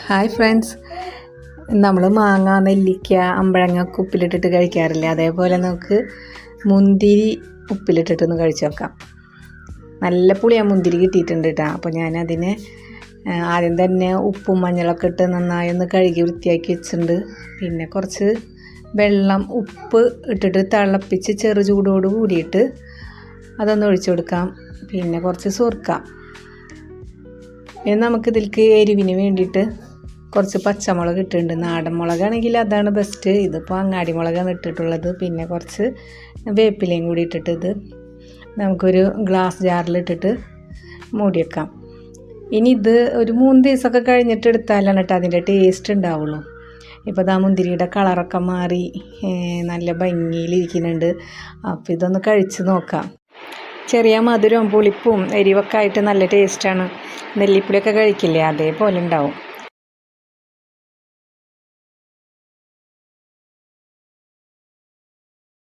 Hi friends, നമ്മൾ മാങ്ങ, നെല്ലിക്ക, അമ്പഴങ്ങ ഒക്കെ ഉപ്പിലിട്ടിട്ട് കഴിക്കാറില്ലേ? അതേപോലെ നമുക്ക് മുന്തിരി ഉപ്പിലിട്ടിട്ടൊന്ന് കഴിച്ച് നോക്കാം. നല്ല പുളിയാ മുന്തിരി കിട്ടിയിട്ടുണ്ട് കേട്ടോ. അപ്പോൾ ഞാനതിനെ ആദ്യം തന്നെ ഉപ്പും മഞ്ഞളൊക്കെ ഇട്ട് നന്നായി ഒന്ന് കഴുകി വൃത്തിയാക്കി വെച്ചിട്ടുണ്ട്. പിന്നെ കുറച്ച് വെള്ളം ഉപ്പ് ഇട്ടിട്ട് തിളപ്പിച്ച് ചെറു ചൂടോട് കൂടിയിട്ട് അതൊന്ന് ഒഴിച്ചു കൊടുക്കാം. പിന്നെ കുറച്ച് സുർക്ക. നമുക്കിതിലേക്ക് എരിവിന് വേണ്ടിയിട്ട് കുറച്ച് പച്ചമുളക് ഇട്ടിട്ടുണ്ട്. നാടൻ മുളകാണെങ്കിൽ അതാണ് ബെസ്റ്റ്. ഇതിപ്പോൾ അങ്ങാടി മുളകാണ് ഇട്ടിട്ടുള്ളത്. പിന്നെ കുറച്ച് വേപ്പിലയും കൂടി ഇട്ടിട്ട് ഇത് നമുക്കൊരു ഗ്ലാസ് ജാറിലിട്ടിട്ട് മൂടി വെക്കാം. ഇനി ഇത് ഒരു 3 ദിവസമൊക്കെ കഴിഞ്ഞിട്ട് എടുത്താലാണ് കേട്ടോ അതിൻ്റെ ടേസ്റ്റ് ഉണ്ടാവുള്ളൂ. ഇപ്പോൾ ദാ മുന്തിരിയുടെ കളറൊക്കെ മാറി നല്ല ഭംഗിയിലിരിക്കുന്നുണ്ട്. അപ്പോൾ ഇതൊന്ന് കഴിച്ച് നോക്കാം. ചെറിയ മധുരവും പുളിപ്പും എരിവൊക്കെ ആയിട്ട് നല്ല ടേസ്റ്റാണ്. നെല്ലിപ്പുളിയൊക്കെ കഴിക്കില്ലേ, അതേപോലെ ഉണ്ടാവും.